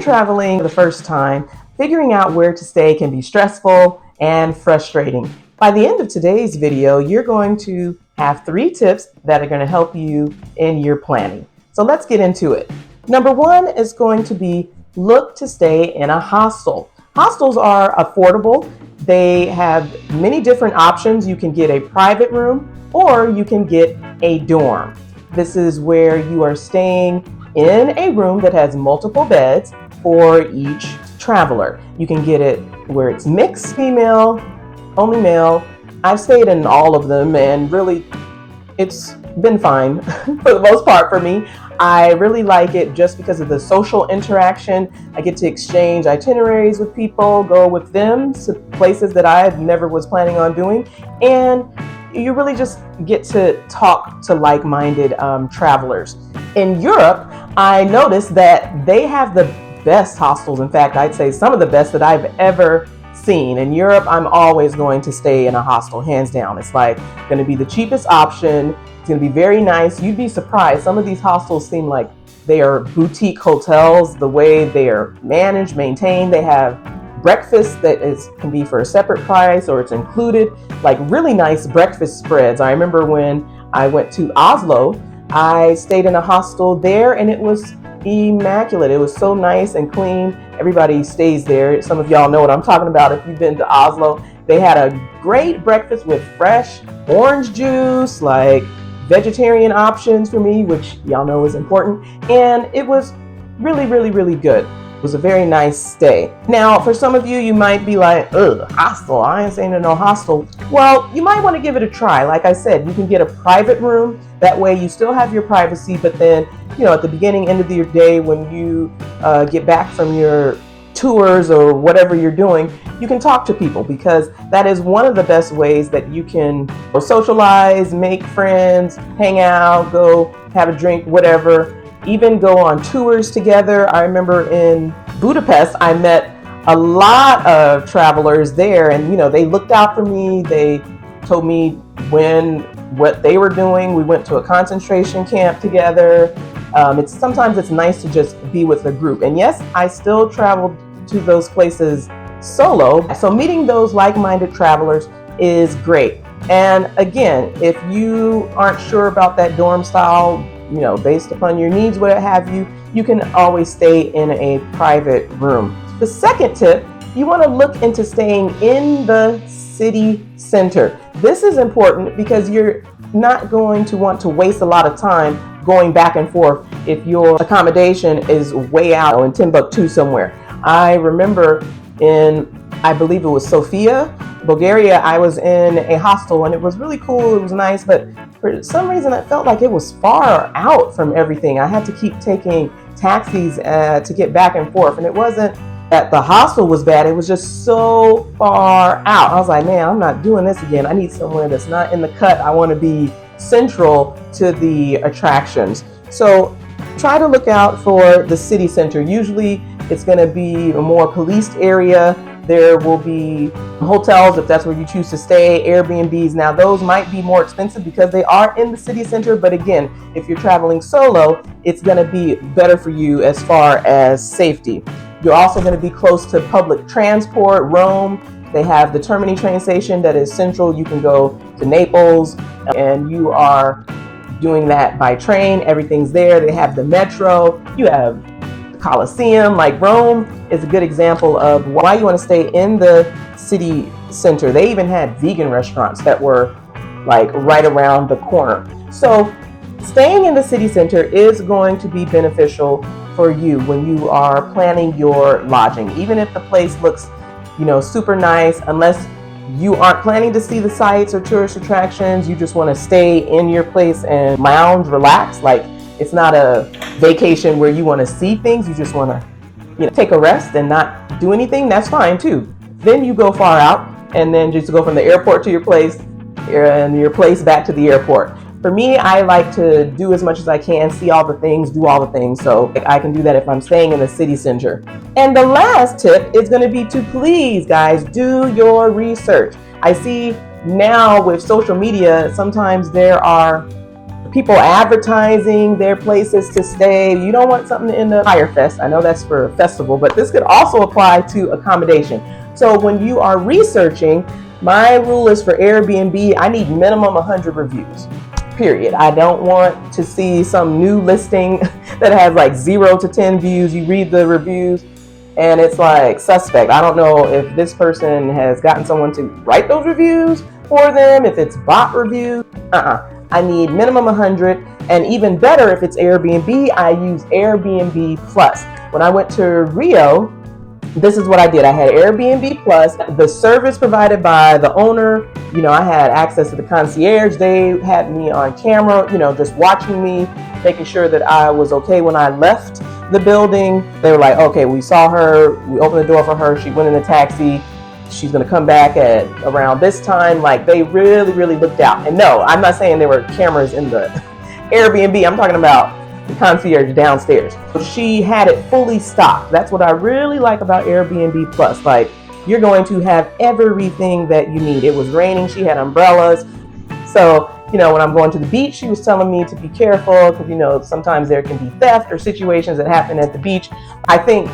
traveling for the first time, figuring out where to stay can be stressful and frustrating. By the end of today's video, you're going to have 3 tips that are going to help you in your planning. So let's get into it. Number 1 is going to be look to stay in a hostel. Hostels are affordable. They have many different options. You can get a private room or you can get a dorm. This is where you are staying in a room that has multiple beds for each traveler. You can get it where it's mixed, female, only male. I've stayed in all of them and really it's been fine for the most part for me. I really like it just because of the social interaction. I get to exchange itineraries with people, go with them to places that I never was planning on doing, and you really just get to talk to like-minded travelers. In Europe, I noticed that they have the best hostels. In fact, I'd say some of the best that I've ever seen. In Europe, I'm always going to stay in a hostel, hands down. It's like going to be the cheapest option. It's going to be very nice. You'd be surprised. Some of these hostels seem like they are boutique hotels, the way they are managed, maintained. They have breakfast that can be for a separate price or it's included, like really nice breakfast spreads. I remember when I went to Oslo, I stayed in a hostel there and it was immaculate. It was so nice and clean. Everybody stays there. Some of y'all know what I'm talking about if you've been to Oslo. They had a great breakfast with fresh orange juice, like vegetarian options for me, which y'all know is important. And it was really, really, really good. It was a very nice stay. Now, for some of you, you might be like, ugh, hostel, I ain't staying in no hostel. Well, you might want to give it a try. Like I said, you can get a private room. That way you still have your privacy, but then, you know, at the beginning, end of your day, when you get back from your tours or whatever you're doing, you can talk to people, because that is one of the best ways that you can socialize, make friends, hang out, go have a drink, whatever. Even go on tours together. I remember in Budapest, I met a lot of travelers there, and you know, they looked out for me. They told me what they were doing. We went to a concentration camp together. Sometimes it's nice to just be with a group. And yes, I still traveled to those places solo. So meeting those like-minded travelers is great. And again, if you aren't sure about that dorm style, you know, based upon your needs, what have you, you can always stay in a private room. The second tip, you want to look into staying in the city center. This is important because you're not going to want to waste a lot of time going back and forth if your accommodation is way out in Timbuktu somewhere. I remember I believe it was Sofia, Bulgaria, I was in a hostel and it was really cool. It was nice, but for some reason I felt like it was far out from everything. I had to keep taking taxis to get back and forth, and it wasn't that the hostel was bad. It was just so far out. I was like, man, I'm not doing this again. I need somewhere that's not in the cut. I want to be central to the attractions. So try to look out for the city center. Usually it's going to be a more policed area. There will be hotels if that's where you choose to stay, Airbnbs. Now those might be more expensive because they are in the city center, but again, if you're traveling solo, it's going to be better for you as far as safety. You're also going to be close to public transport. Rome, they have the Termini train station that is central. You can go to Naples and you are doing that by train. Everything's there. They have the metro. You have Colosseum. Like Rome is a good example of why you want to stay in the city center. They even had vegan restaurants that were like right around the corner. So staying in the city center is going to be beneficial for you when you are planning your lodging. Even if the place looks, you know, super nice, unless you aren't planning to see the sights or tourist attractions, you just want to stay in your place and lounge, relax. Like it's not a vacation where you want to see things. You just want to, you know, take a rest and not do anything. That's fine too. Then you go far out and then just go from the airport to your place and your place back to the airport. For me, I like to do as much as I can, see all the things, do all the things. So I can do that if I'm staying in the city center. And the last tip is going to be to please, guys, do your research. I see now with social media, sometimes there are people advertising their places to stay. You don't want something in the Fire Fest. I know that's for a festival, but this could also apply to accommodation. So when you are researching, my rule is for Airbnb, I need minimum 100 reviews, period. I don't want to see some new listing that has like 0 to 10 views. You read the reviews and it's like suspect. I don't know if this person has gotten someone to write those reviews for them, if it's bot reviews. I need minimum 100, and even better if it's Airbnb, I use Airbnb Plus. When I went to Rio, this is what I did. I had Airbnb Plus, the service provided by the owner. You know, I had access to the concierge. They had me on camera, you know, just watching me, making sure that I was okay when I left the building. They were like, okay, we saw her, we opened the door for her, she went in a taxi, she's going to come back at around this time. Like, they really looked out. And no, I'm not saying there were cameras in the Airbnb. I'm talking about the concierge downstairs. She had it fully stocked. That's what I really like about Airbnb Plus. Like, you're going to have everything that you need. It was raining, she had umbrellas. So, you know, when I'm going to the beach, she was telling me to be careful because, you know, sometimes there can be theft or situations that happen at the beach. I think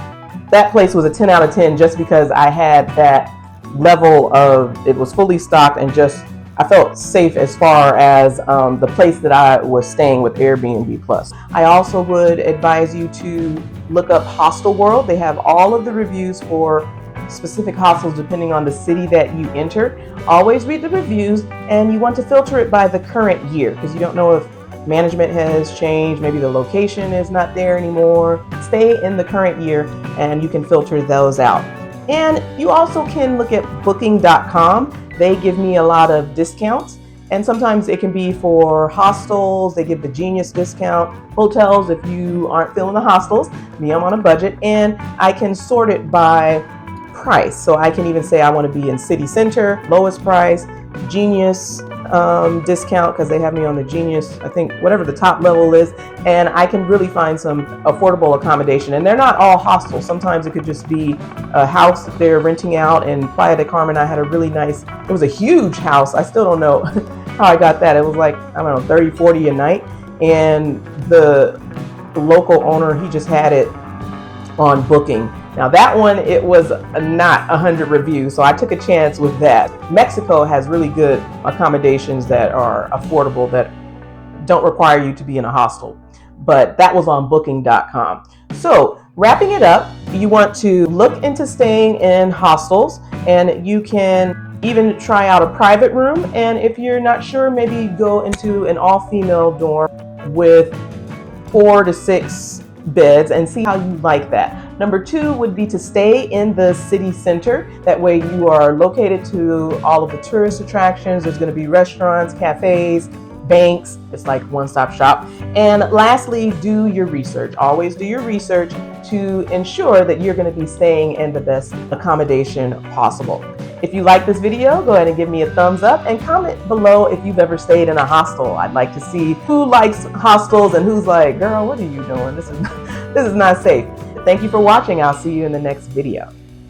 that place was a 10 out of 10 just because I had that level of, it was fully stocked, and just I felt safe as far as the place that I was staying with Airbnb Plus. I also would advise you to look up Hostel World. They have all of the reviews for specific hostels depending on the city that you enter. Always read the reviews, and you want to filter it by the current year because you don't know if management has changed, maybe the location is not there anymore. Stay in the current year and you can filter those out. And you also can look at booking.com. They give me a lot of discounts, and sometimes it can be for hostels. They give the Genius discount. Hotels, if you aren't feeling the hostels, me, I'm on a budget, and I can sort it by price. So I can even say I want to be in city center, lowest price, Genius discount because they have me on the Genius, I think whatever the top level is, and I can really find some affordable accommodation. And they're not all hostels. Sometimes it could just be a house that they're renting out. In Playa del Carmen, I had a really nice, it was a huge house. I still don't know how I got that. It was like, I don't know, 30, 40 a night. And the local owner, he just had it on Booking. Now that one, it was not 100 reviews, so I took a chance with that. Mexico has really good accommodations that are affordable, that don't require you to be in a hostel, but that was on booking.com. So wrapping it up, you want to look into staying in hostels, and you can even try out a private room. And if you're not sure, maybe go into an all-female dorm with 4 to 6 beds and see how you like that. Number 2 would be to stay in the city center. That way you are located to all of the tourist attractions. There's going to be restaurants, cafes, banks. It's like one-stop shop. And lastly, do your research. Always do your research to ensure that you're going to be staying in the best accommodation possible. If you like this video, go ahead and give me a thumbs up and comment below if you've ever stayed in a hostel. I'd like to see who likes hostels and who's like, girl, what are you doing? This is not safe. Thank you for watching. I'll see you in the next video.